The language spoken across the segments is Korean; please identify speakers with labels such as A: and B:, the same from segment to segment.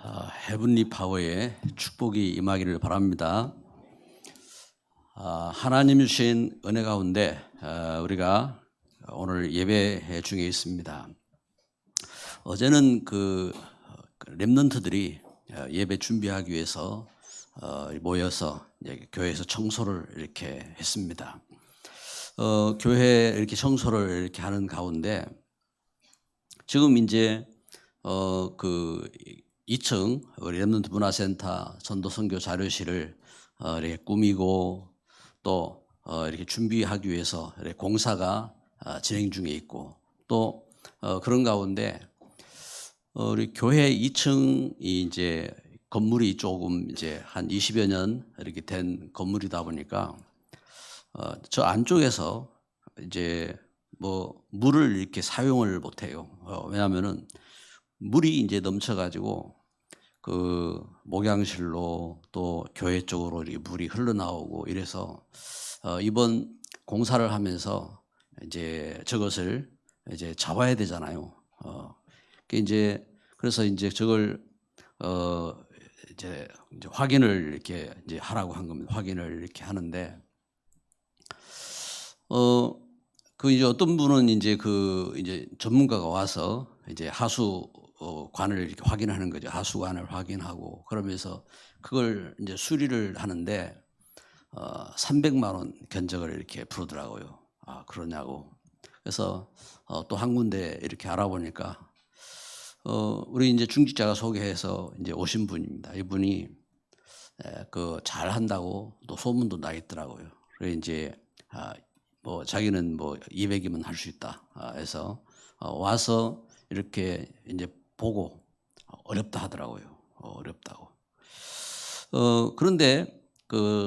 A: 헤븐리 파워의 축복이 임하기를 바랍니다. 하나님 주신 은혜 가운데 우리가 오늘 예배 중에 있습니다. 어제는 렘넌트들이 예배 준비하기 위해서 모여서 교회에서 청소를 이렇게 했습니다. 교회 이렇게 청소를 이렇게 하는 가운데 지금 이제 2층 우리 렘넌트 문화센터 전도 선교 자료실을 이렇게 꾸미고 또 이렇게 준비하기 위해서 이렇게 공사가 진행 중에 있고 또 그런 가운데 우리 교회 2층이 이제 건물이 조금 이제 한 20여 년 이렇게 된 건물이다 보니까 저 안쪽에서 이제 뭐 물을 이렇게 사용을 못 해요. 왜냐하면은 물이 이제 넘쳐가지고 그 목양실로 또 교회 쪽으로 이렇게 물이 흘러나오고 이래서 이번 공사를 하면서 이제 저것을 이제 잡아야 되잖아요. 그래서 이제 저걸 이제 확인을 이렇게 이제 하라고 한 겁니다. 확인을 이렇게 하는데 이제 어떤 분은 이제 이제 전문가가 와서 이제 하수관을 이렇게 확인하는 거죠. 하수관을 확인하고 그러면서 그걸 이제 수리를 하는데 300만 원 견적을 이렇게 부르더라고요. 그러냐고. 그래서 또 한 군데 이렇게 알아보니까 우리 이제 중직자가 소개해서 이제 오신 분입니다. 이분이 잘 한다고 또 소문도 나 있더라고요. 그래서 이제 뭐 자기는 뭐 200이면 할 수 있다 해서 와서 이렇게 이제 보고 어렵다 하더라고요. 어렵다고. 그런데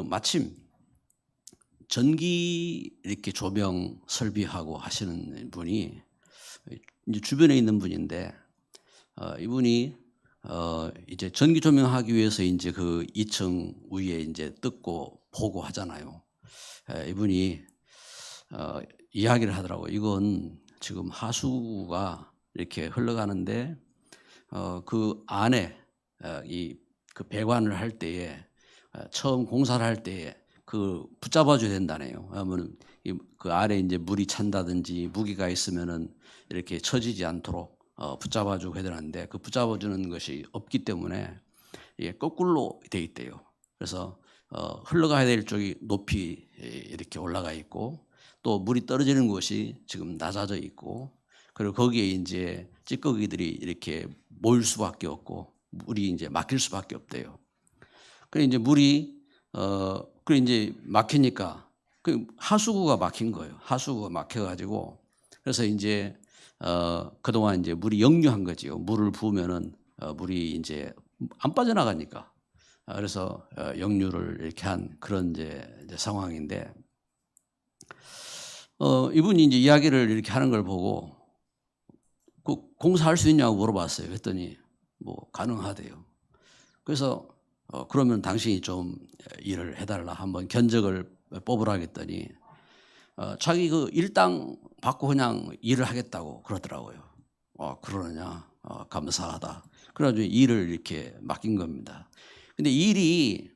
A: 마침 전기 이렇게 조명 설비하고 하시는 분이 이제 주변에 있는 분인데 이분이 이제 전기 조명하기 위해서 이제 2층 위에 이제 뜯고 보고 하잖아요. 이분이 이야기를 하더라고요. 이건 지금 하수가 이렇게 흘러가는데 그 안에 그 배관을 할 때에 처음 공사를 할 때에 붙잡아줘야 된다네요. 그러면 그 아래 이제 물이 찬다든지 무게가 있으면은 이렇게 처지지 않도록 붙잡아주고 해야 되는데 그 붙잡아주는 것이 없기 때문에 이게 거꾸로 돼 있대요. 그래서 흘러가야 될 쪽이 높이 이렇게 올라가 있고 또 물이 떨어지는 곳이 지금 낮아져 있고 그리고 거기에 이제 찌꺼기들이 이렇게 모일 수밖에 없고 물이 이제 막힐 수밖에 없대요. 그래 이제 물이 그래 이제 막히니까 그 하수구가 막힌 거예요. 하수구가 막혀가지고 그래서 이제 그동안 이제 물이 역류한 거지요. 물을 부으면은 물이 이제 안 빠져나가니까. 그래서 역류를 이렇게 한 그런 이제 상황인데 이분이 이제 이야기를 이렇게 하는 걸 보고 공사할 수 있냐고 물어봤어요. 그랬더니 뭐 가능하대요. 그래서 그러면 당신이 좀 일을 해달라 한번 견적을 뽑으라 했더니 자기 일당 받고 그냥 일을 하겠다고 그러더라고요. 그러느냐 감사하다. 그래가지고 일을 이렇게 맡긴 겁니다. 근데 일이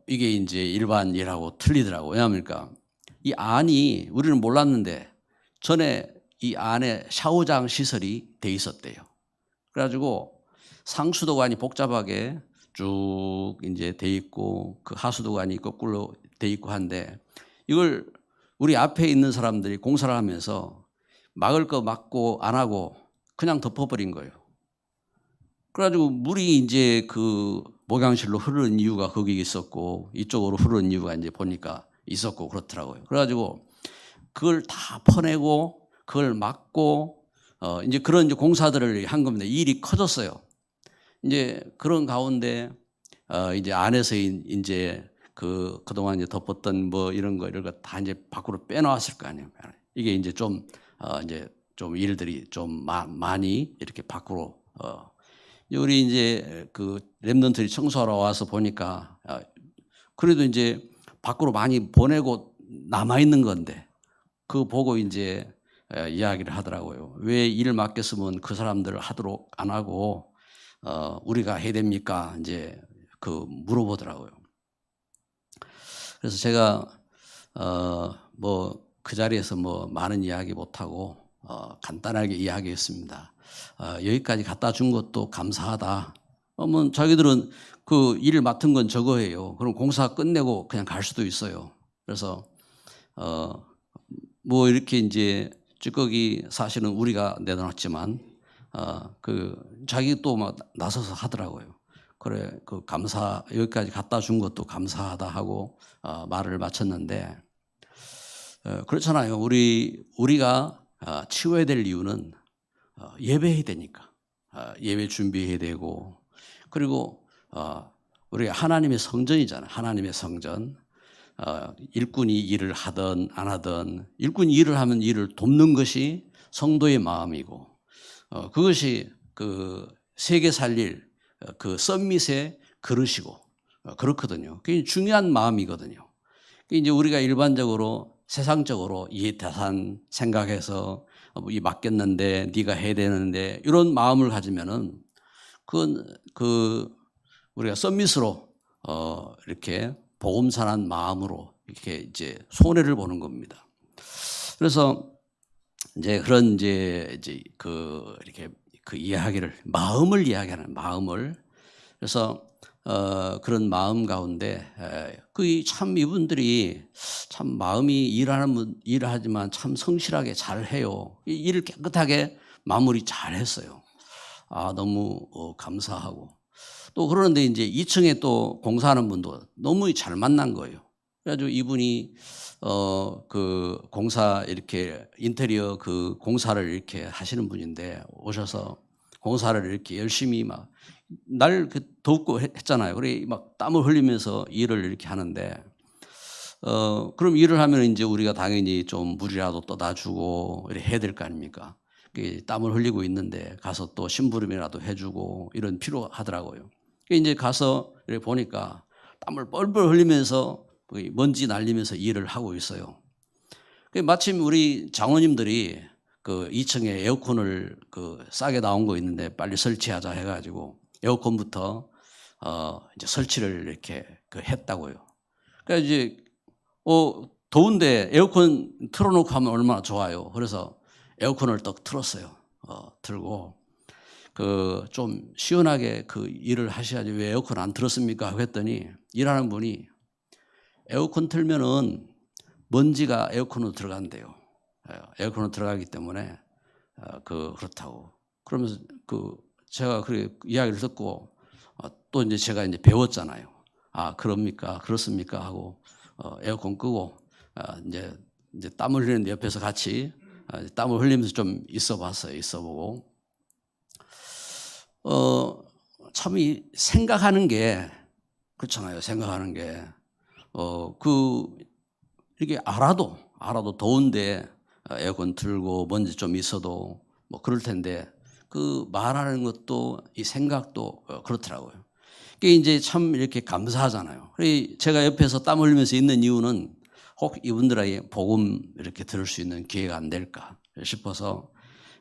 A: 이게 이제 일반 일하고 틀리더라고요. 왜냐합니까? 이 안이 우리는 몰랐는데 전에 이 안에 샤워장 시설이 돼 있었대요. 그래가지고 상수도관이 복잡하게 쭉 이제 돼 있고 그 하수도관이 거꾸로 돼 있고 한데 이걸 우리 앞에 있는 사람들이 공사를 하면서 막을 거 막고 안 하고 그냥 덮어버린 거예요. 그래가지고 물이 이제 목양실로 흐르는 이유가 거기 있었고 이쪽으로 흐르는 이유가 이제 보니까 있었고 그렇더라고요. 그래가지고 그걸 다 퍼내고 그걸 막고 이제 그런 이제 공사들을 한 겁니다. 일이 커졌어요. 이제 그런 가운데 이제 안에서 이제 그동안 이제 덮었던 뭐 이런 거 다 이제 밖으로 빼놓았을 거 아니에요. 이게 이제 좀 일들이 좀 많이 이렇게 밖으로 우리 이제 렘넌트들이 청소하러 와서 보니까 그래도 이제 밖으로 많이 보내고 남아 있는 건데 그거 보고 이제 이야기를 하더라고요. 왜 일을 맡겼으면 그 사람들을 하도록 안 하고 우리가 해야 됩니까? 이제 그 물어보더라고요. 그래서 제가 뭐 그 자리에서 뭐 많은 이야기 못하고 간단하게 이야기했습니다. 여기까지 갖다 준 것도 감사하다. 뭐 자기들은 그 일을 맡은 건 저거예요. 그럼 공사 끝내고 그냥 갈 수도 있어요. 그래서 뭐 이렇게 이제 찌꺼기 사실은 우리가 내놓았지만 그 자기 또 막 나서서 하더라고요. 그래 그 감사 여기까지 갖다 준 것도 감사하다 하고 말을 마쳤는데 그렇잖아요. 우리가 치워야 될 이유는 예배해야 되니까 예배 준비해야 되고 그리고 우리 하나님의 성전이잖아요. 하나님의 성전. 일꾼이 일을 하든 안 하든 일꾼이 일을 하면 일을 돕는 것이 성도의 마음이고 그것이 그 세계 살릴 그 썸밋의 그릇이고 그렇거든요. 그게 중요한 마음이거든요. 이제 우리가 일반적으로 세상적으로 이 대산 생각해서 이 맡겼는데 네가 해야 되는데 이런 마음을 가지면은 그건 그 우리가 썸밋으로 이렇게 복음 전한 마음으로 이렇게 이제 손해를 보는 겁니다. 그래서 이제 그런 이제 그 이렇게 그 이야기를 마음을 이야기하는 마음을 그래서 그런 마음 가운데 그 참 이분들이 참 마음이 일을 하지만 참 성실하게 잘 해요. 일을 깨끗하게 마무리 잘 했어요. 너무 감사하고 또 그러는데 이제 2층에 또 공사하는 분도 너무 잘 만난 거예요. 그래가지고 이분이 그 공사 이렇게 인테리어 그 공사를 이렇게 하시는 분인데 오셔서 공사를 이렇게 열심히 막 날 덥고 했잖아요. 그래 막 땀을 흘리면서 일을 이렇게 하는데 그럼 일을 하면 이제 우리가 당연히 좀 물이라도 떠다주고 이렇게 해야 될 거 아닙니까? 땀을 흘리고 있는데 가서 또 심부름이라도 해주고 이런 필요하더라고요. 이제 가서 이렇게 보니까 땀을 뻘뻘 흘리면서 먼지 날리면서 일을 하고 있어요. 마침 우리 장로님들이 그 2층에 에어컨을 그 싸게 나온 거 있는데 빨리 설치하자 해가지고 에어컨부터 이제 설치를 이렇게 했다고요. 그러니까 이제 더운데 에어컨 틀어놓고 하면 얼마나 좋아요. 그래서 에어컨을 딱 틀었어요. 틀고 그 좀 시원하게 그 일을 하셔야지 왜 에어컨 안 틀었습니까? 하고 했더니 일하는 분이 에어컨 틀면은 먼지가 에어컨으로 들어간대요. 에어컨으로 들어가기 때문에 그렇다고. 그러면서 그 제가 그 이야기를 듣고 또 이제 제가 이제 배웠잖아요. 그럽니까? 그렇습니까? 하고 에어컨 끄고 이제 땀을 흘리는데 옆에서 같이 땀을 흘리면서 좀 있어봤어요. 있어보고 참 이 생각하는 게 그렇잖아요. 생각하는 게 이렇게 알아도 더운데 에어컨 틀고 먼지 좀 있어도 뭐 그럴 텐데 그 말하는 것도 이 생각도 그렇더라고요. 그게 이제 참 이렇게 감사하잖아요. 제가 옆에서 땀 흘리면서 있는 이유는 혹 이분들에게 복음 이렇게 들을 수 있는 기회가 안 될까 싶어서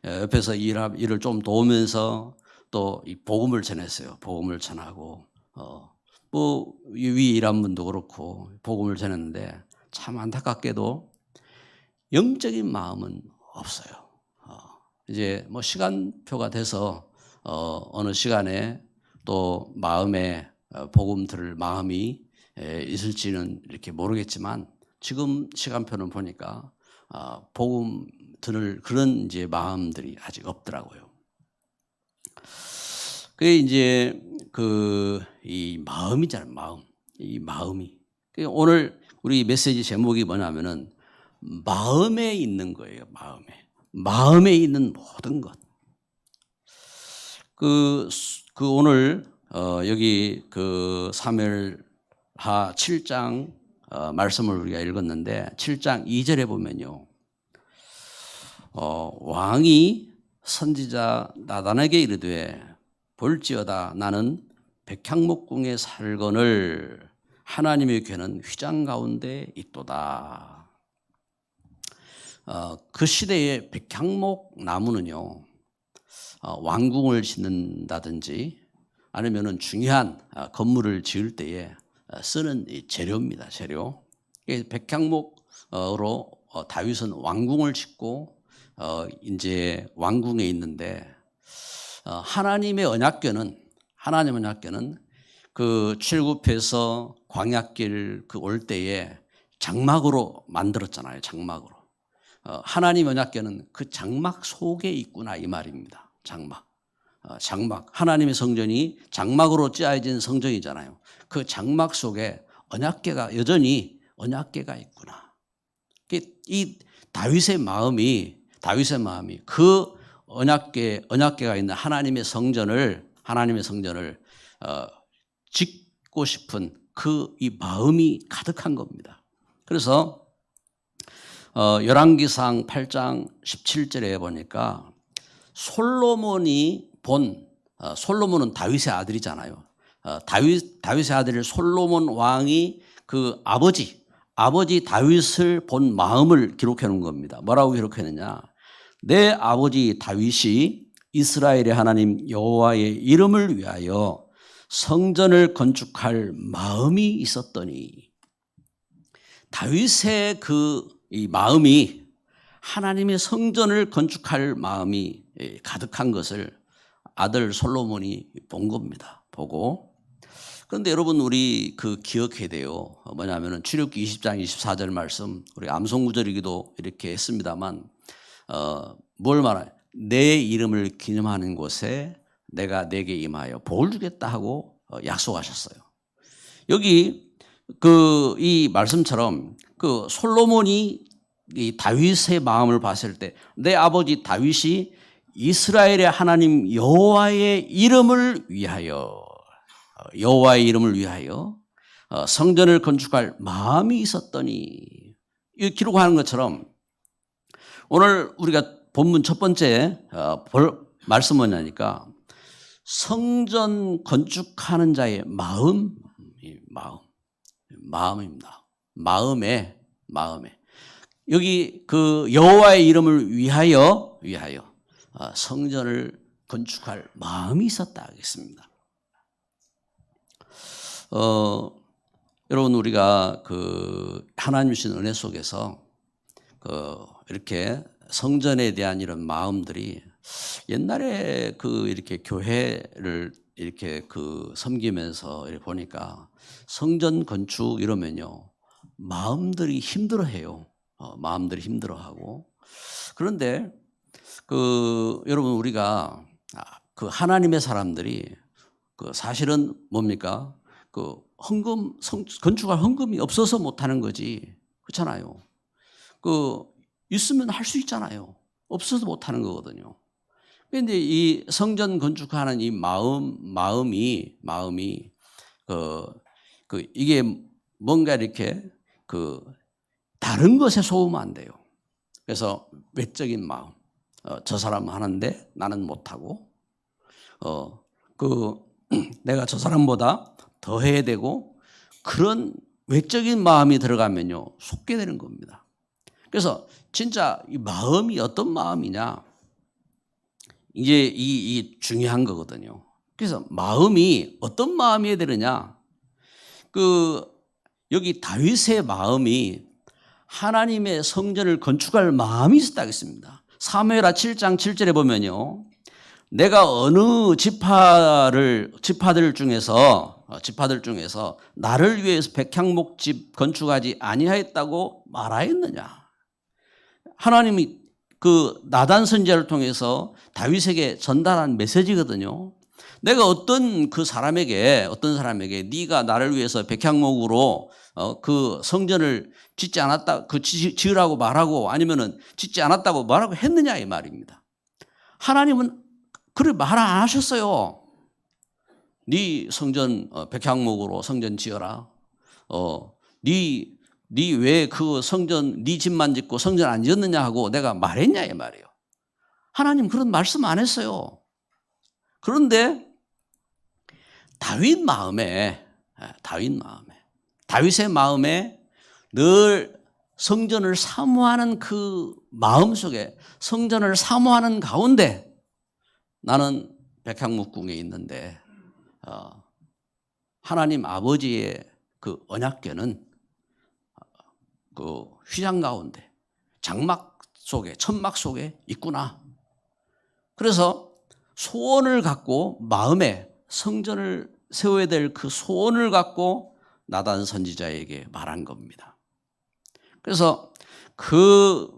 A: 옆에서 일을 좀 도우면서 또 이 복음을 전했어요. 복음을 전하고 뭐 위 일한 분도 그렇고 복음을 전했는데 참 안타깝게도 영적인 마음은 없어요. 이제 뭐 시간표가 돼서 어느 시간에 또 마음에 복음 들을 마음이 있을지는 이렇게 모르겠지만 지금 시간표는 보니까 복음 들을 그런 이제 마음들이 아직 없더라고요. 그게 이제 이 마음이잖아요. 마음. 이 마음이. 오늘 우리 메시지 제목이 뭐냐면은 마음에 있는 거예요. 마음에 있는 모든 것. 오늘 여기 사무엘하 7장 말씀을 우리가 읽었는데 7장 2절에 보면요. 왕이 선지자 나단에게 이르되 볼지어다 나는 백향목궁에 살거늘 하나님의 궤는 휘장 가운데 있도다. 그 시대의 백향목 나무는요 왕궁을 짓는다든지 아니면은 중요한 건물을 지을 때에 쓰는 이 재료입니다. 재료. 백향목으로 다윗은 왕궁을 짓고 이제 왕궁에 있는데 하나님의 언약궤는 그 출굽해서 광야길 그 올 때에 장막으로 만들었잖아요. 장막으로. 하나님 언약궤는 그 장막 속에 있구나 이 말입니다. 장막. 하나님의 성전이 장막으로 짜여진 성전이잖아요. 그 장막 속에 여전히 언약궤가 있구나. 이 다윗의 마음이 그 언약궤가 있는 하나님의 성전을 짓고 싶은 이 마음이 가득한 겁니다. 그래서 열왕기상 8장 17절에 보니까 솔로몬은 다윗의 아들이잖아요. 다윗의 아들 솔로몬 왕이 그 아버지 다윗을 본 마음을 기록해 놓은 겁니다. 뭐라고 기록했느냐? 내 아버지 다윗이 이스라엘의 하나님 여호와의 이름을 위하여 성전을 건축할 마음이 있었더니, 다윗의 이 마음이 하나님의 성전을 건축할 마음이 가득한 것을 아들 솔로몬이 본 겁니다. 보고. 그런데 여러분, 우리 기억해야 돼요. 뭐냐면은 출애굽기 20장 24절 말씀, 우리 암송구절이기도 이렇게 했습니다만, 뭘 말해요? 내 이름을 기념하는 곳에 내가 내게 임하여 복을 주겠다 하고 약속하셨어요. 여기 이 말씀처럼 솔로몬이 이 다윗의 마음을 봤을 때 내 아버지 다윗이 이스라엘의 하나님 여호와의 이름을 위하여 성전을 건축할 마음이 있었더니, 이 기록하는 것처럼 오늘 우리가 본문 첫 번째 볼 말씀은 뭐냐니까 성전 건축하는 자의 마음입니다. 마음에 여기 여호와의 이름을 위하여 성전을 건축할 마음이 있었다 하겠습니다. 여러분, 우리가 하나님 주신 은혜 속에서 이렇게 성전에 대한 이런 마음들이, 옛날에 이렇게 교회를 이렇게 섬기면서 이렇게 보니까 성전 건축 이러면요, 마음들이 힘들어해요. 마음들이 힘들어하고. 그런데 여러분, 우리가 하나님의 사람들이 사실은 뭡니까? 건축할 헌금이 없어서 못하는 거지. 그렇잖아요. 있으면 할 수 있잖아요. 없어서 못하는 거거든요. 그런데 이 성전 건축하는 이 마음이 이게 뭔가 이렇게 다른 것에 속으면 안 돼요. 그래서 외적인 마음, 저 사람은 하는데 나는 못하고, 내가 저 사람보다 더 해야 되고, 그런 외적인 마음이 들어가면요, 속게 되는 겁니다. 그래서 진짜 이 마음이 어떤 마음이냐, 이제 이 중요한 거거든요. 그래서 마음이 어떤 마음이어야 되느냐, 여기 다윗의 마음이 하나님의 성전을 건축할 마음이 있었다 하겠습니다. 사무엘하 7장 7절에 보면요, 내가 어느 지파들 중에서 나를 위해서 백향목집 건축하지 아니하였다고 말하였느냐. 하나님이 나단 선지자를 통해서 다윗에게 전달한 메시지거든요. 내가 어떤 사람에게 네가 나를 위해서 백향목으로 성전을 짓지 않았다, 지으라고 말하고, 아니면은 짓지 않았다고 말하고 했느냐 이 말입니다. 하나님은 그래 말 안 하셨어요. 네 성전 백향목으로 성전 지어라. 네 왜 성전 네 집만 짓고 성전 안 지었느냐 하고 내가 말했냐 이 말이에요. 하나님 그런 말씀 안 했어요. 그런데 다윗의 마음에 늘 성전을 사모하는 마음 속에, 성전을 사모하는 가운데 나는 백향목궁에 있는데 하나님 아버지의 그 언약궤는 그 휘장 가운데 장막 속에 천막 속에 있구나. 그래서 소원을 갖고 마음에 성전을 세워야 될 그 소원을 갖고 나단 선지자에게 말한 겁니다. 그래서 그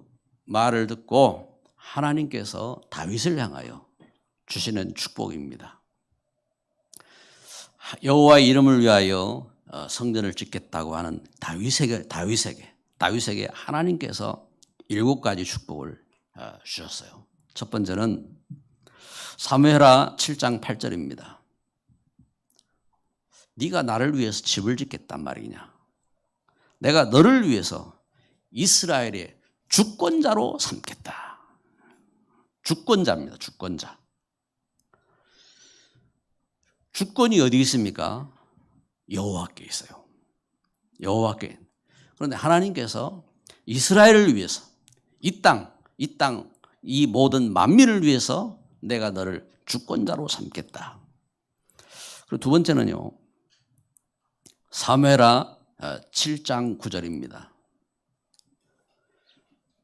A: 말을 듣고 하나님께서 다윗을 향하여 주시는 축복입니다. 여호와의 이름을 위하여 성전을 짓겠다고 하는 다윗에게 하나님께서 7가지 축복을 주셨어요. 첫 번째는 사무엘하 7장 8절입니다. 네가 나를 위해서 집을 짓겠단 말이냐. 내가 너를 위해서 이스라엘의 주권자로 삼겠다. 주권자입니다. 주권자. 주권이 어디 있습니까? 여호와께 있어요. 여호와께. 그런데 하나님께서 이스라엘을 위해서 이 모든 만민을 위해서 내가 너를 주권자로 삼겠다. 그리고 두 번째는요. 사무엘하 7장 9절입니다.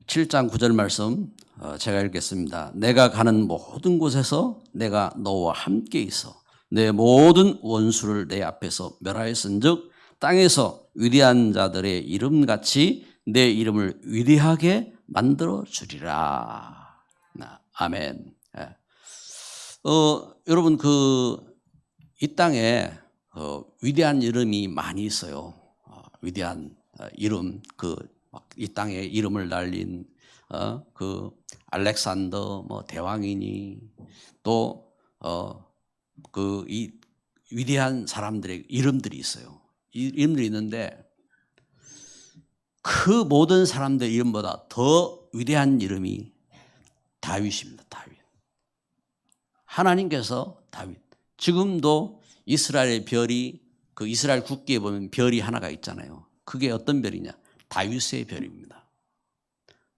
A: 7장 9절 말씀 제가 읽겠습니다. 내가 가는 모든 곳에서 내가 너와 함께 있어 내 모든 원수를 내 앞에서 멸하였은즉 땅에서 위대한 자들의 이름같이 내 이름을 위대하게 만들어 주리라. 아멘. 여러분 이 땅에 위대한 이름이 많이 있어요. 위대한 이름 이 땅에 이름을 날린 그 알렉산더 대왕이니 또 이 위대한 사람들의 이름들이 있어요. 이름들이 있는데 그 모든 사람들의 이름보다 더 위대한 이름이 다윗입니다. 다윗. 하나님께서 다윗. 지금도 이스라엘의 별이 그 이스라엘 국기에 보면 별이 하나가 있잖아요. 그게 어떤 별이냐? 다윗의 별입니다.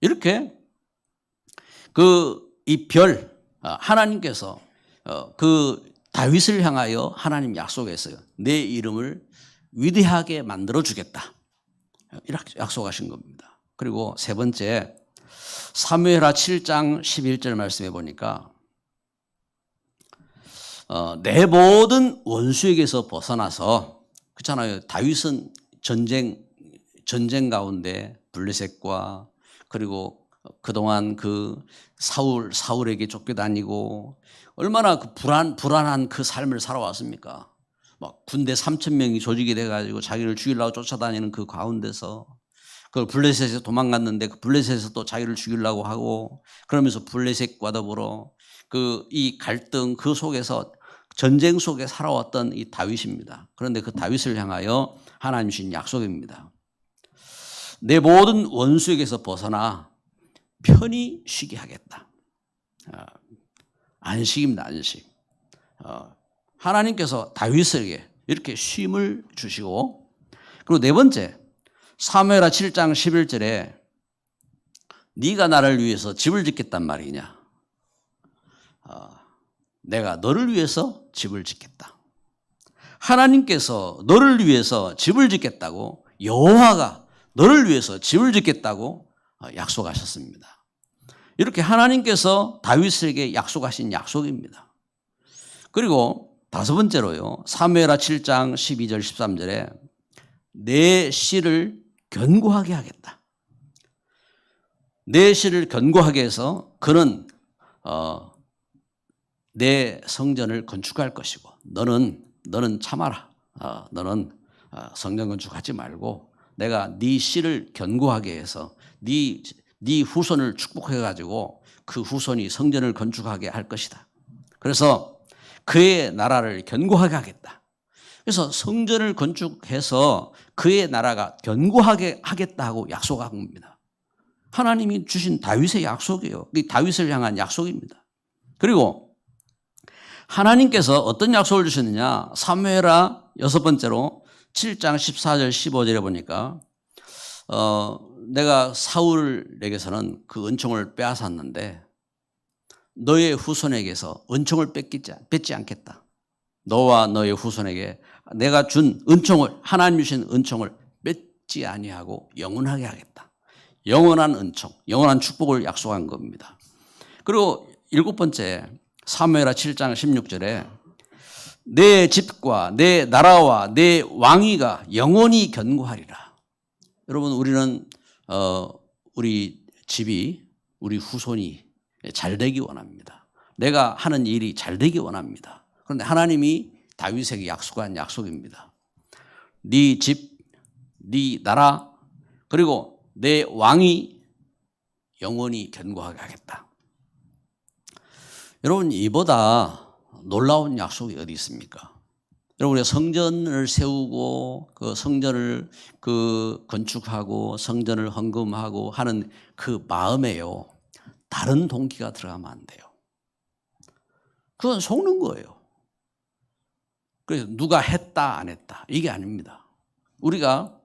A: 이렇게 이 별 하나님께서 그 다윗을 향하여 하나님 약속했어요. 내 이름을 위대하게 만들어 주겠다. 이렇게 약속하신 겁니다. 그리고 세 번째 사무엘하 7장 11절 말씀해 보니까 내 모든 원수에게서 벗어나서 그렇잖아요. 다윗은 전쟁 가운데 블레셋과 그리고 그동안 사울에게 쫓겨다니고 얼마나 불안한 그 삶을 살아왔습니까? 막 군대 3,000명이 조직이 돼가지고 자기를 죽이려고 쫓아다니는 그 가운데서 그걸 블레셋에서 도망갔는데 그 블레셋에서 또 자기를 죽이려고 하고 그러면서 블레셋과 더불어 이 갈등 그 속에서 전쟁 속에 살아왔던 이 다윗입니다. 그런데 그 다윗을 향하여 하나님 주신 약속입니다. 내 모든 원수에게서 벗어나 편히 쉬게 하겠다. 안식입니다. 안식. 하나님께서 다윗에게 이렇게 쉼을 주시고 그리고 네 번째 사무엘하 7장 11절에 네가 나를 위해서 집을 짓겠단 말이냐. 내가 너를 위해서 집을 짓겠다. 하나님께서 너를 위해서 집을 짓겠다고 여호와가 너를 위해서 집을 짓겠다고 약속하셨습니다. 이렇게 하나님께서 다윗에게 약속하신 약속입니다. 그리고 다섯 번째로요. 사무엘하 7장 12절 13절에 내 씨를 견고하게 하겠다. 내 씨를 견고하게 해서 그는 내 성전을 건축할 것이고 너는 참아라. 너는 성전 건축하지 말고 내가 네 씨를 견고하게 해서 네 후손을 축복해 가지고 그 후손이 성전을 건축하게 할 것이다. 그래서 그의 나라를 견고하게 하겠다. 그래서 성전을 건축해서 그의 나라가 견고하게 하겠다고 약속한 겁니다. 하나님이 주신 다윗의 약속이에요. 다윗을 향한 약속입니다. 그리고 하나님께서 어떤 약속을 주셨느냐? 사무엘하 6번째로 7장 14절 15절에 보니까 내가 사울에게서는 그 은총을 빼앗았는데 너의 후손에게서 은총을 뺏지 않겠다. 너와 너의 후손에게 내가 준 은총을, 하나님 주신 은총을 맺지 아니하고 영원하게 하겠다. 영원한 은총, 영원한 축복을 약속한 겁니다. 그리고 7번째 사무엘하 7장 16절에 내 집과 내 나라와 내 왕위가 영원히 견고하리라. 여러분, 우리는 우리 집이, 우리 후손이 잘 되기 원합니다. 내가 하는 일이 잘 되기 원합니다. 그런데 하나님이 다윗에게 약속한 약속입니다. 네 집, 네 나라, 그리고 내 왕이 영원히 견고하게 하겠다. 여러분, 이보다 놀라운 약속이 어디 있습니까? 여러분, 우리가 성전을 세우고 그 성전을 건축하고 성전을 헌금하고 하는 그 마음에요, 다른 동기가 들어가면 안 돼요. 그건 속는 거예요. 그래서 누가 했다 안 했다 이게 아닙니다. 우리가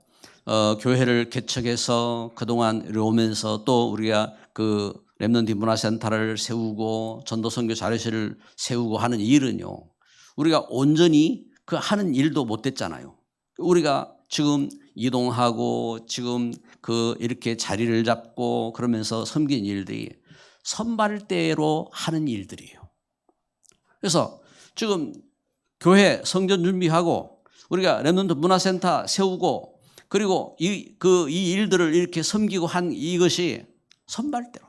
A: 교회를 개척해서 그동안 이러면서 또 우리가 그 렘넌트 문화센터를 세우고 전도 선교 자료실을 세우고 하는 일은요, 우리가 온전히 그 하는 일도 못 됐잖아요. 우리가 지금 이동하고 지금 이렇게 자리를 잡고 그러면서 섬긴 일들이 선발대로 하는 일들이에요. 그래서 지금 교회 성전 준비하고 우리가 렘넌트 문화센터 세우고 그리고 이 일들을 이렇게 섬기고 한 이것이 선발대로.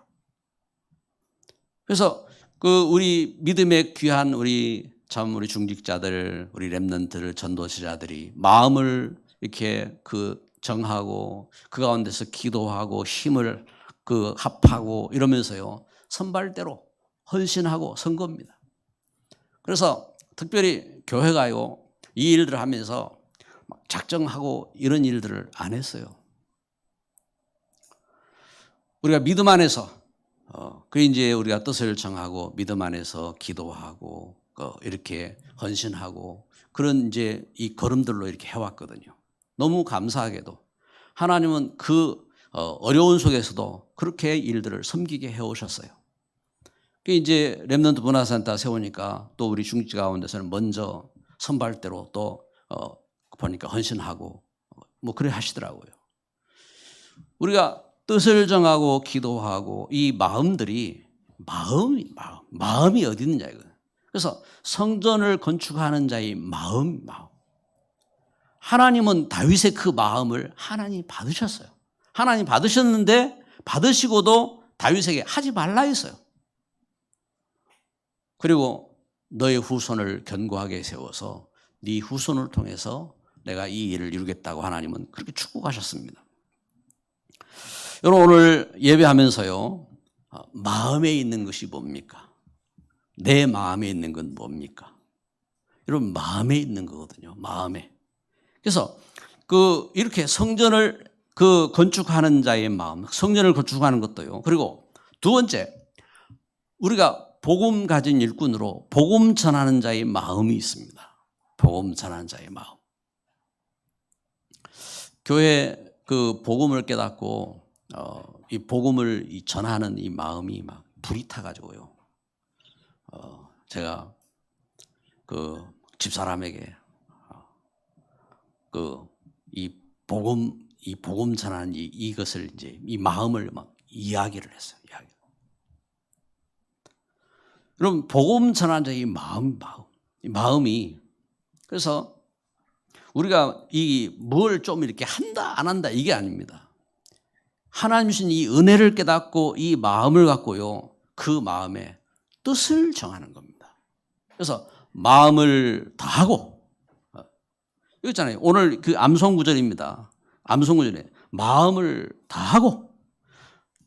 A: 그래서 우리 믿음의 귀한 우리 중직자들, 우리 렘넌트들, 전도자들이 마음을 이렇게 정하고 그 가운데서 기도하고 힘을 합하고 이러면서요, 선발대로 헌신하고 선 겁니다. 그래서 특별히 교회가요, 이 일들을 하면서 막 작정하고 이런 일들을 안 했어요. 우리가 믿음 안에서 이제 우리가 뜻을 정하고 믿음 안에서 기도하고 이렇게 헌신하고 그런 이제 이 걸음들로 이렇게 해왔거든요. 너무 감사하게도 하나님은 어려운 속에서도 그렇게 일들을 섬기게 해오셨어요. 이제 렘넌트 문화센터 세우니까 또 우리 중직자 가운데서는 먼저 선발대로 또 보니까 헌신하고 뭐 그래 하시더라고요. 우리가 뜻을 정하고 기도하고 이 마음들이 마음이 어디 있느냐 이거예요. 그래서 성전을 건축하는 자의 마음. 하나님은 다윗의 그 마음을 하나님이 받으셨어요. 하나님 받으셨는데 받으시고도 다윗에게 하지 말라 했어요. 그리고 너의 후손을 견고하게 세워서 네 후손을 통해서 내가 이 일을 이루겠다고 하나님은 그렇게 축복하셨습니다. 여러분, 오늘 예배하면서요, 마음에 있는 것이 뭡니까? 내 마음에 있는 건 뭡니까? 여러분, 마음에 있는 거거든요. 마음에. 그래서 이렇게 성전을 건축하는 자의 마음, 성전을 건축하는 것도요. 그리고 두 번째, 우리가 복음 가진 일꾼으로 복음 전하는 자의 마음이 있습니다. 복음 전하는 자의 마음. 교회 복음을 깨닫고 이 복음을 전하는 이 마음이 막 불이 타가지고요. 제가 집사람에게 이 복음 전하는 이것을 이제 이 마음을 막 이야기를 했어요. 그럼 복음 전하는 자의 마음이 그래서 우리가 뭘 좀 이렇게 한다 안 한다 이게 아닙니다. 하나님 주신 이 은혜를 깨닫고 이 마음을 갖고요, 그 마음에 뜻을 정하는 겁니다. 그래서 마음을 다하고, 여기 있잖아요. 오늘 암송 구절입니다. 암송 구절에 마음을 다하고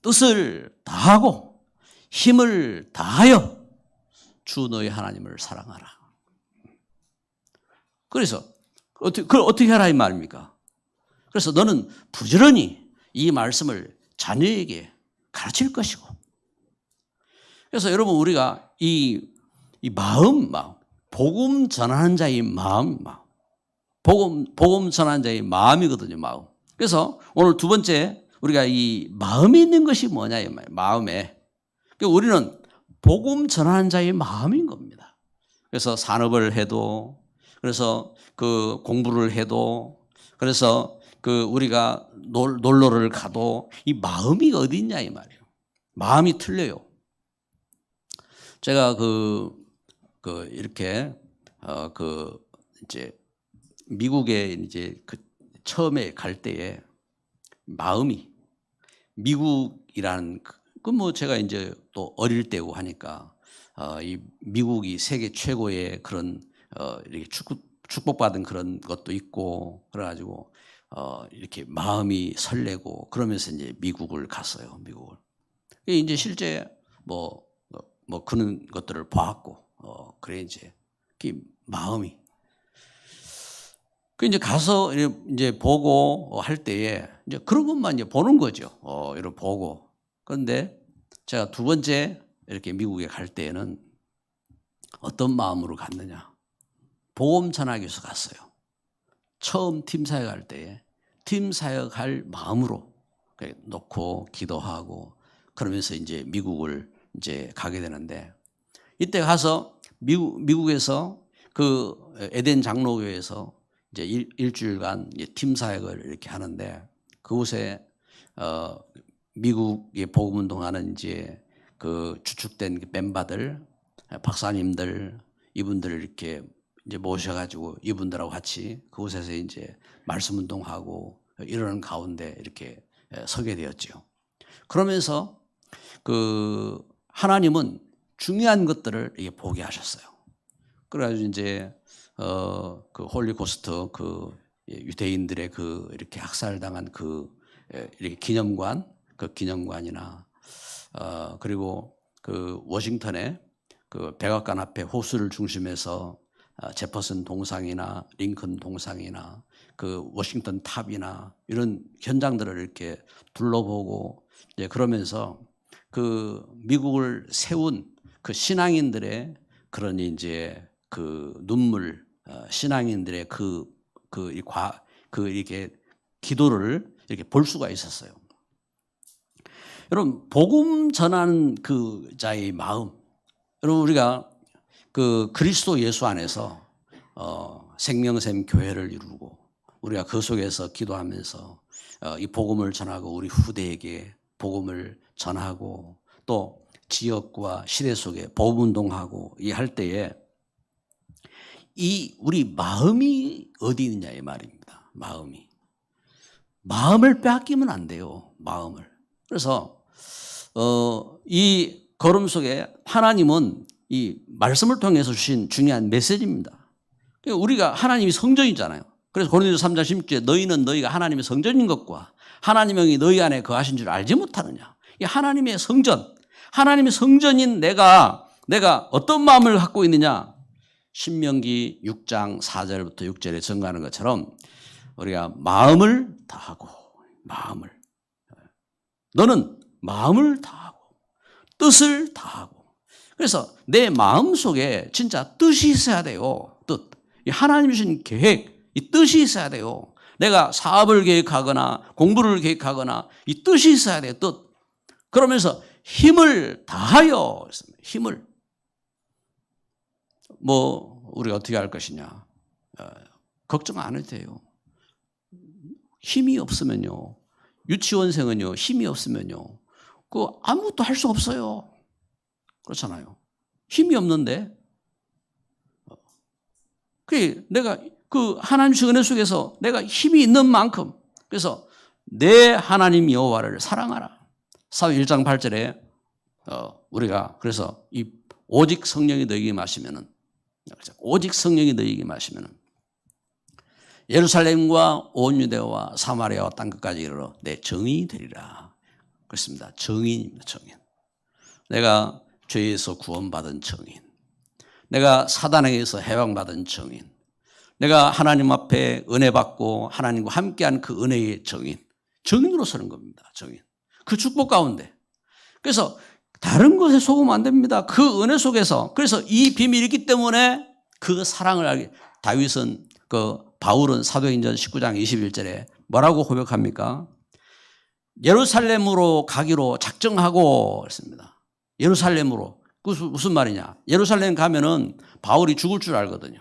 A: 뜻을 다하고 힘을 다하여 주 너의 하나님을 사랑하라. 그래서 그걸 어떻게 하라 이 말입니까? 그래서 너는 부지런히 이 말씀을 자녀에게 가르칠 것이고. 그래서 여러분, 우리가 이 마음, 복음 전하는 자의 마음, 복음 전하는 자의 마음이거든요, 마음. 그래서 오늘 두 번째, 우리가 이 마음에 있는 것이 뭐냐, 이 말이에요. 마음에. 그러니까 우리는 복음 전하는 자의 마음인 겁니다. 그래서 산업을 해도, 그래서 그 공부를 해도, 그래서 그 우리가 놀러를 가도 이 마음이 어디 있냐 이 말이에요. 마음이 틀려요. 제가 이렇게 이제 미국에 이제 처음에 갈 때에 마음이 미국이라는 뭐 제가 이제 또 어릴 때고 하니까 이 미국이 세계 최고의 그런 이렇게 축복받은 그런 것도 있고 그래가지고 이렇게 마음이 설레고 그러면서 이제 미국을 갔어요. 미국을. 이제 실제 뭐 그런 것들을 보았고 그래 이제 마음이 그 이제 가서 이제 보고 할 때에 이제 그런 것만 이제 보는 거죠. 이렇게 보고. 그런데 제가 두 번째 이렇게 미국에 갈 때에는 어떤 마음으로 갔느냐? 복음 전하기 위해서 갔어요. 처음 팀 사역 할 때에 팀 사역할 마음으로 놓고 기도하고 그러면서 이제 미국을 이제 가게 되는데 이때 가서 미국에서 그 에덴 장로교회에서 이제 일주일간 팀 사역을 이렇게 하는데 그곳에 미국의 복음 운동하는 이제 그 주축된 멤버들, 박사님들 이분들을 이렇게 이제 모셔가지고 이분들하고 같이 그곳에서 이제 말씀 운동하고 이러는 가운데 이렇게 서게 되었죠. 그러면서 그 하나님은 중요한 것들을 이게 보게 하셨어요. 그래가지고 이제 그 홀리고스트 그 유대인들의 그 이렇게 학살당한 그 이렇게 기념관, 그 기념관이나 그리고 그 워싱턴에 그 백악관 앞에 호수를 중심해서 제퍼슨 동상이나 링컨 동상이나 그 워싱턴 탑이나 이런 현장들을 이렇게 둘러보고 이제 그러면서 그 미국을 세운 그 신앙인들의 그런 이제 그 눈물, 신앙인들의 이렇게 기도를 이렇게 볼 수가 있었어요. 여러분, 복음 전하는 그 자의 마음, 여러분 우리가 그 그리스도 예수 안에서 생명샘 교회를 이루고 우리가 그 속에서 기도하면서 이 복음을 전하고 우리 후대에게 복음을 전하고 또 지역과 시대 속에 복음 운동하고 이 할 때에 이 우리 마음이 어디 있느냐 이 말입니다. 마음을 빼앗기면 안 돼요. 마음을. 그래서 이 걸음 속에 하나님은 이 말씀을 통해서 주신 중요한 메시지입니다. 우리가 하나님이 성전이잖아요. 그래서 고린도서 3장 16절에 너희는 너희가 하나님의 성전인 것과 하나님이 너희 안에 거하신 줄 알지 못하느냐. 이 하나님의 성전, 하나님의 성전인 내가 어떤 마음을 갖고 있느냐. 신명기 6장 4절부터 6절에 증거하는 것처럼 우리가 마음을 다하고 너는 마음을 다하고 뜻을 다하고 그래서 내 마음 속에 진짜 뜻이 있어야 돼요. 뜻. 이 하나님이 주신 계획, 이 뜻이 있어야 돼요. 내가 사업을 계획하거나 공부를 계획하거나 이 뜻이 있어야 돼요. 뜻. 그러면서 힘을 다하여 힘을 우리가 어떻게 할 것이냐. 걱정 안 해도 돼요. 힘이 없으면요. 유치원생은요. 힘이 없으면요. 아무것도 할 수 없어요. 그렇잖아요. 힘이 없는데. 내가 하나님 주신 은혜 속에서 내가 힘이 있는 만큼 그래서 내 하나님 여호와를 사랑하라. 사도 1장 8절에 우리가 그래서 이 오직 성령이 너희에게 임하시면은 오직 성령이 너희에게 임하시면은 예루살렘과 온 유대와 사마리아와 땅 끝까지 이르러 내 증인이 되리라. 그렇습니다. 증인입니다. 증인. 내가 죄에서 구원받은 증인. 내가 사단에게서 해방받은 증인. 내가 하나님 앞에 은혜 받고 하나님과 함께한 그 은혜의 증인. 증인으로 서는 겁니다. 증인. 그 축복 가운데. 그래서 다른 것에 속으면 안 됩니다. 그 은혜 속에서. 그래서 이 비밀이 있기 때문에 그 사랑을 알게. 다윗은 바울은 사도행전 19장 21절에 뭐라고 고백합니까? 예루살렘으로 가기로 작정하고 그랬습니다. 예루살렘으로 그것은 무슨 말이냐? 예루살렘 가면은 바울이 죽을 줄 알거든요.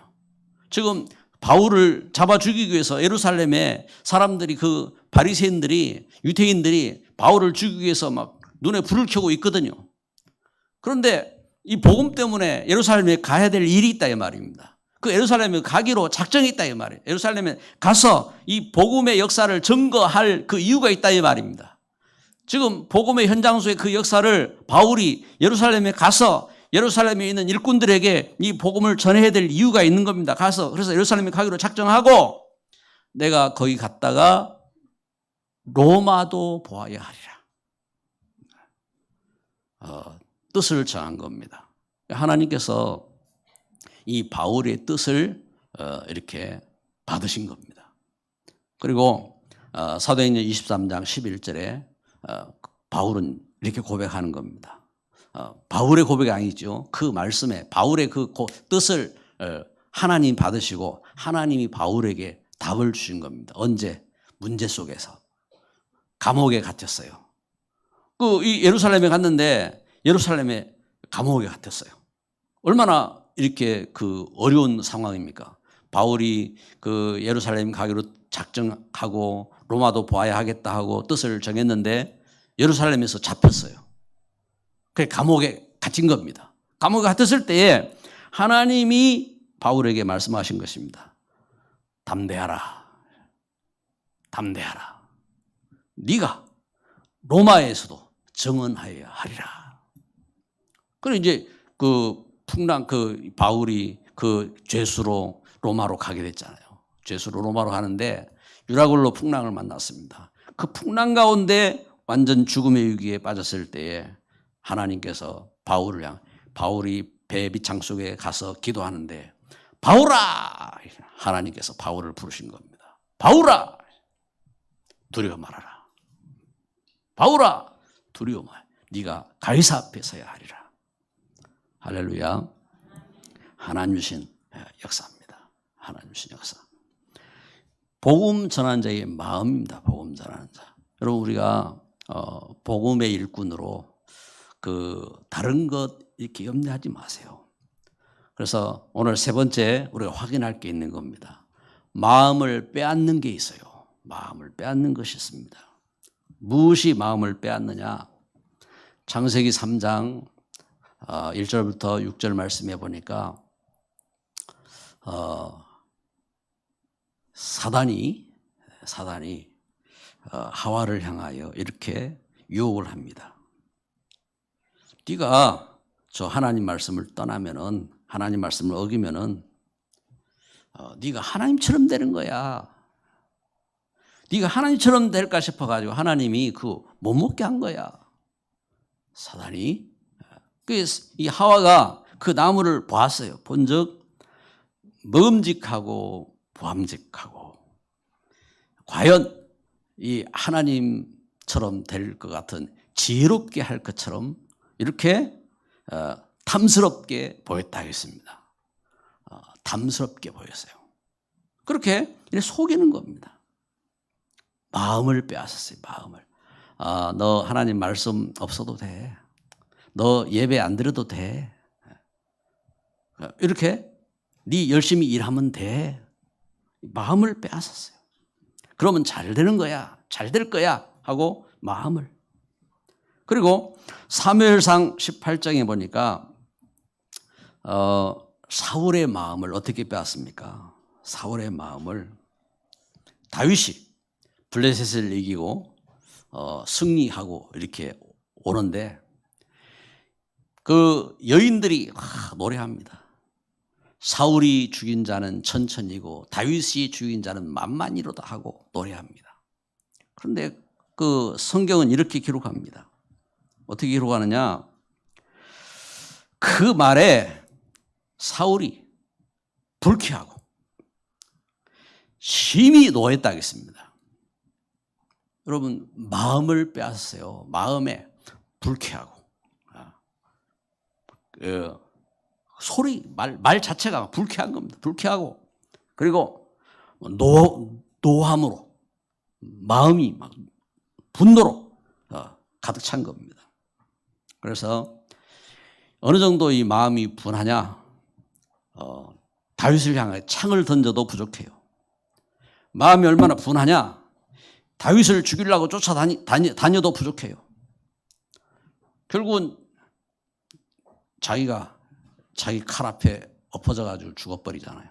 A: 지금 바울을 잡아 죽이기 위해서 예루살렘에 사람들이 그 바리새인들이 유대인들이 바울을 죽이기 위해서 막 눈에 불을 켜고 있거든요. 그런데 이 복음 때문에 예루살렘에 가야 될 일이 있다 이 말입니다. 그 예루살렘에 가기로 작정이 있다 이 말이에요. 예루살렘에 가서 이 복음의 역사를 증거할 그 이유가 있다 이 말입니다. 지금 복음의 현장소의 그 역사를 바울이 예루살렘에 가서 예루살렘에 있는 일꾼들에게 이 복음을 전해야 될 이유가 있는 겁니다. 그래서 예루살렘에 가기로 작정하고 내가 거기 갔다가 로마도 보아야 하리라. 뜻을 정한 겁니다. 하나님께서 이 바울의 뜻을 이렇게 받으신 겁니다. 그리고 사도행전 23장 11절에 바울은 이렇게 고백하는 겁니다. 바울의 고백이 아니죠. 그 말씀에 바울의 그 뜻을 하나님 받으시고 하나님이 바울에게 답을 주신 겁니다. 언제? 문제 속에서. 감옥에 갇혔어요. 이 예루살렘에 갔는데 예루살렘에 감옥에 갇혔어요. 얼마나 이렇게 그 어려운 상황입니까? 바울이 그 예루살렘 가기로 작정하고 로마도 보아야 하겠다 하고 뜻을 정했는데 예루살렘에서 잡혔어요. 그래 감옥에 갇힌 겁니다. 감옥에 갇혔을 때에 하나님이 바울에게 말씀하신 것입니다. 담대하라. 담대하라. 네가 로마에서도 증언하여야 하리라. 그래 이제 그 바울이 그 죄수로 로마로 가게 됐잖아요. 죄수로 로마로 가는데 유라굴로 풍랑을 만났습니다. 그 풍랑 가운데 완전 죽음의 위기에 빠졌을 때에 하나님께서 바울이 배 밑창 속에 가서 기도하는데 바울아! 하나님께서 바울을 부르신 겁니다. 바울아! 두려워 말아라. 바울아! 두려워 말아라. 네가 가이사 앞에 서야 하리라. 할렐루야. 하나님 주신 역사입니다. 하나님 주신 역사. 복음 전하는 자의 마음입니다. 복음 전하는 자. 여러분 우리가 복음의 일꾼으로 다른 것 이렇게 염려하지 마세요. 그래서 오늘 세 번째 우리가 확인할 게 있는 겁니다. 마음을 빼앗는 게 있어요. 마음을 빼앗는 것이 있습니다. 무엇이 마음을 빼앗느냐? 창세기 3장 1절부터 6절 말씀해 보니까 사단이 하와를 향하여 이렇게 유혹을 합니다. 네가 저 하나님 말씀을 떠나면은 하나님 말씀을 어기면은 네가 하나님처럼 되는 거야. 네가 하나님처럼 될까 싶어가지고 하나님이 못 먹게 한 거야. 사단이. 이 하와가 그 나무를 보았어요. 본즉 먹음직하고 보암직하고 과연 이 하나님처럼 될 것 같은 지혜롭게 할 것처럼 이렇게 탐스럽게 보였다 하겠습니다. 탐스럽게 보였어요. 그렇게 속이는 겁니다. 마음을 빼앗았어요. 마음을. 너 하나님 말씀 없어도 돼. 너 예배 안 드려도 돼. 이렇게 네 열심히 일하면 돼. 마음을 빼앗았어요. 그러면 잘 되는 거야. 잘 될 거야 하고 마음을. 그리고 사무엘상 18장에 보니까 사울의 마음을 어떻게 빼앗습니까? 사울의 마음을 다윗이 블레셋을 이기고 승리하고 이렇게 오는데 그 여인들이 노래합니다. 사울이 죽인 자는 천천히고 다윗이 죽인 자는 만만이로다 하고 노래합니다. 그런데 그 성경은 이렇게 기록합니다. 어떻게 기록하느냐? 그 말에 사울이 불쾌하고 심히 노했다 하겠습니다. 여러분 마음을 빼앗았어요. 마음에 불쾌하고 말 자체가 불쾌한 겁니다. 불쾌하고 그리고 노함으로 마음이 막 분노로 가득 찬 겁니다. 그래서 어느 정도 이 마음이 분하냐? 다윗을 향해 창을 던져도 부족해요. 마음이 얼마나 분하냐? 다윗을 죽이려고 쫓아다녀도 부족해요. 결국은 자기가 자기 칼 앞에 엎어져가지고 죽어버리잖아요.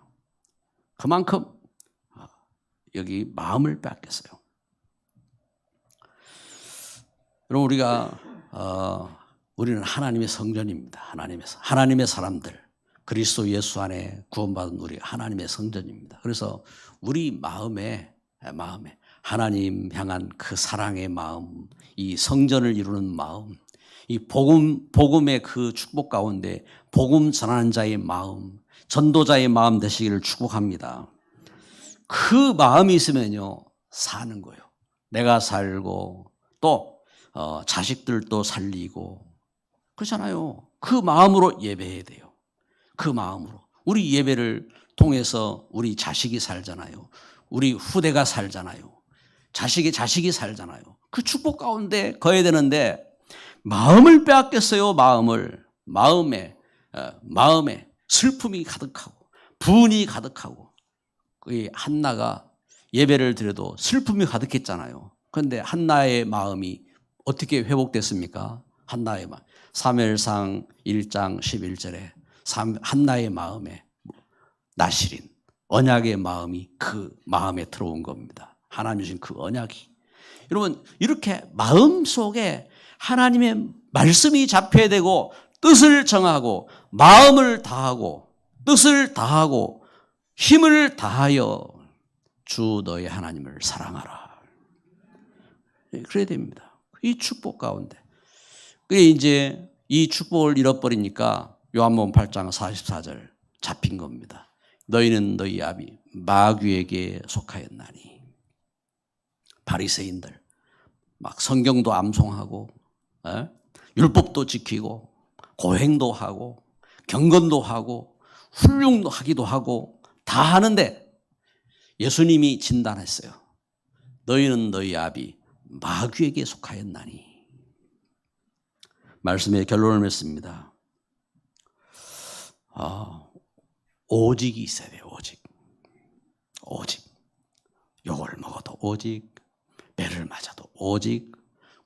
A: 그만큼 여기 마음을 뺏겼어요. 여러분, 우리는 하나님의 성전입니다. 하나님의 사람들, 그리스도 예수 안에 구원받은 우리 하나님의 성전입니다. 그래서 우리 마음에 하나님 향한 그 사랑의 마음, 이 성전을 이루는 마음, 이 복음의 그 축복 가운데 복음 전하는 자의 마음, 전도자의 마음 되시기를 축복합니다. 그 마음이 있으면요, 사는 거예요. 내가 살고 또 자식들도 살리고 그렇잖아요. 그 마음으로 예배해야 돼요. 그 마음으로. 우리 예배를 통해서 우리 자식이 살잖아요. 우리 후대가 살잖아요. 자식이 살잖아요. 그 축복 가운데 거해야 되는데 마음을 빼앗겼어요. 마음에 슬픔이 가득하고 분이 가득하고. 그 한나가 예배를 드려도 슬픔이 가득했잖아요. 그런데 한나의 마음이 어떻게 회복됐습니까? 한나의 마음. 사무엘상 1장 11절에 한나의 마음에 나실인 언약의 마음이 그 마음에 들어온 겁니다. 하나님 주신 그 언약이. 여러분, 이렇게 마음속에 하나님의 말씀이 잡혀야 되고 뜻을 정하고 마음을 다하고 뜻을 다하고 힘을 다하여 주 너의 하나님을 사랑하라. 그래야 됩니다. 이 축복 가운데. 그게 이제 이 축복을 잃어버리니까 요한복음 8장 44절 잡힌 겁니다. 너희는 너희 아비 마귀에게 속하였나니. 바리새인들 막 성경도 암송하고 율법도 지키고 고행도 하고 경건도 하고 훌륭도 하기도 하고 다 하는데 예수님이 진단했어요. 너희는 너희 아비 마귀에게 속하였나니. 말씀의 결론을 맺습니다. 오직이 있어야 돼요. 오직. 욕을 먹어도 오직, 배를 맞아도 오직,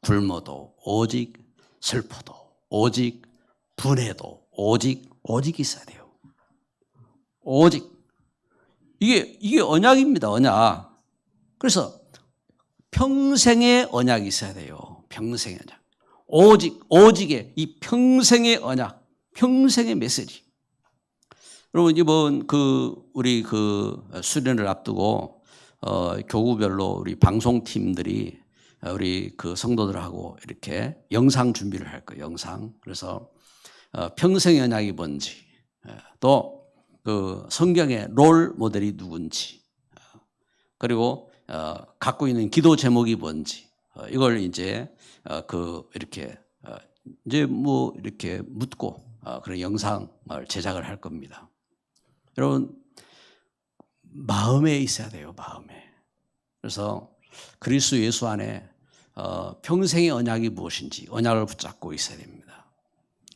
A: 굶어도 오직, 슬퍼도 오직, 분해도 오직 있어야 돼요. 오직. 이게 언약입니다. 언약. 그래서 평생의 언약이 있어야 돼요. 평생의 언약. 오직의 이 평생의 언약, 평생의 메시지. 여러분, 이번 우리 수련을 앞두고 교구별로 우리 방송팀들이 우리 성도들하고 이렇게 영상 준비를 할 거예요. 영상. 그래서 평생의 언약이 뭔지, 또 성경의 롤 모델이 누군지, 그리고 갖고 있는 기도 제목이 뭔지, 이걸 이제 이렇게 이렇게 묻고 그런 영상을 제작을 할 겁니다. 여러분, 마음에 있어야 돼요. 마음에. 그래서 그리스도 예수 안에 평생의 언약이 무엇인지 언약을 붙잡고 있어야 됩니다.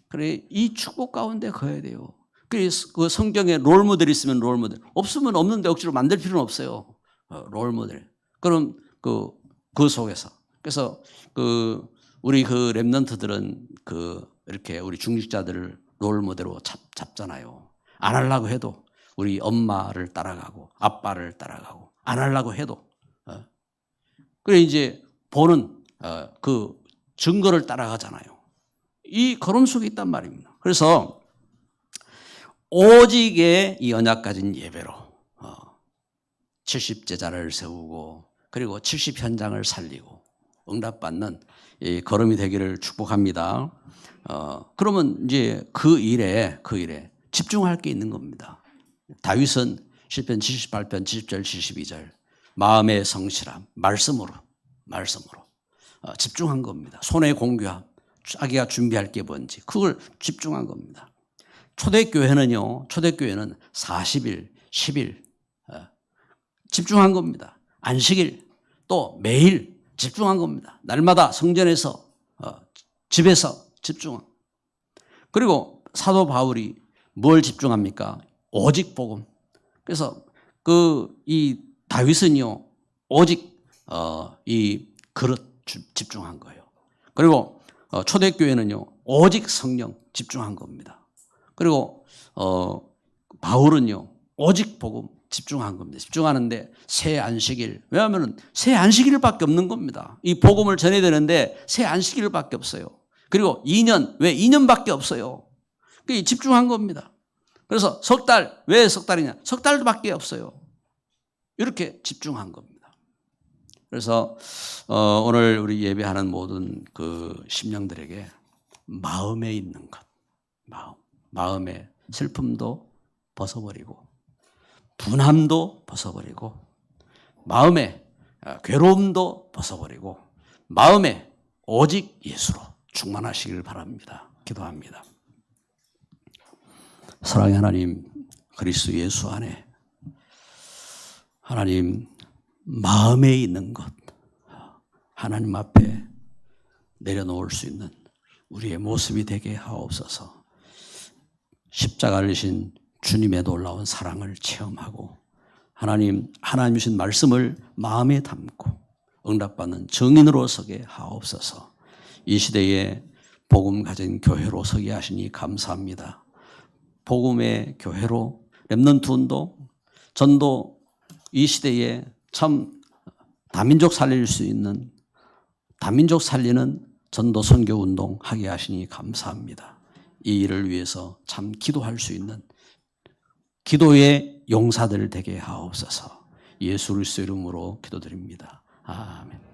A: 그래, 이 축복 가운데 거해야 돼요. 그래서 그 성경에 롤모델이 있으면 롤모델, 없으면 없는데 억지로 만들 필요는 없어요. 롤모델. 그럼 그 속에서. 그래서 우리 렘넌트들은 이렇게 우리 중직자들을 롤모델로 잡잖아요. 안 하려고 해도 우리 엄마를 따라가고 아빠를 따라가고 안 하려고 해도. 그래 이제 보는 그 증거를 따라가잖아요. 이 걸음 속에 있단 말입니다. 그래서 오직의 이 언약 가진 예배로 70제자를 세우고 그리고 70현장을 살리고 응답받는 이 걸음이 되기를 축복합니다. 그러면 이제 그 일에 집중할 게 있는 겁니다. 다윗은 시편 78편 70절 72절 마음의 성실함 말씀으로 집중한 겁니다. 손의 공교함 자기가 준비할 게 뭔지 그걸 집중한 겁니다. 초대교회는 40일 10일 집중한 겁니다. 안식일 또 매일 집중한 겁니다. 날마다 성전에서 집에서 집중한. 그리고 사도 바울이 뭘 집중합니까? 오직 복음. 그래서 이 다윗은요, 오직 이 그릇 집중한 거예요. 그리고 초대교회는요, 오직 성령 집중한 겁니다. 그리고 바울은요, 오직 복음 집중한 겁니다. 집중하는데 새 안식일. 왜냐하면 새 안식일밖에 없는 겁니다. 이 복음을 전해야 되는데 새 안식일밖에 없어요. 그리고 2년, 왜 2년밖에 없어요. 그게 집중한 겁니다. 그래서 석 달, 왜 석 달이냐? 석 달밖에 없어요. 이렇게 집중한 겁니다. 그래서 오늘 우리 예배하는 모든 그 심령들에게 마음에 있는 것, 마음의 슬픔도 벗어버리고 분함도 벗어버리고 마음의 괴로움도 벗어버리고 마음에 오직 예수로 충만하시길 바랍니다. 기도합니다. 사랑의 하나님, 그리스도 예수 안에 하나님 마음에 있는 것, 하나님 앞에 내려놓을 수 있는 우리의 모습이 되게 하옵소서. 십자가를 지신 주님의 놀라운 사랑을 체험하고 하나님 주신 말씀을 마음에 담고 응답받는 증인으로 서게 하옵소서. 이 시대에 복음 가진 교회로 서게 하시니 감사합니다. 복음의 교회로 렘넌트 운동, 전도 이 시대에 참 다민족 살릴 수 있는 다민족 살리는 전도 선교 운동 하게 하시니 감사합니다. 이 일을 위해서 참 기도할 수 있는 기도의 용사들 되게 하옵소서. 예수 그리스도 이름으로 기도드립니다. 아멘.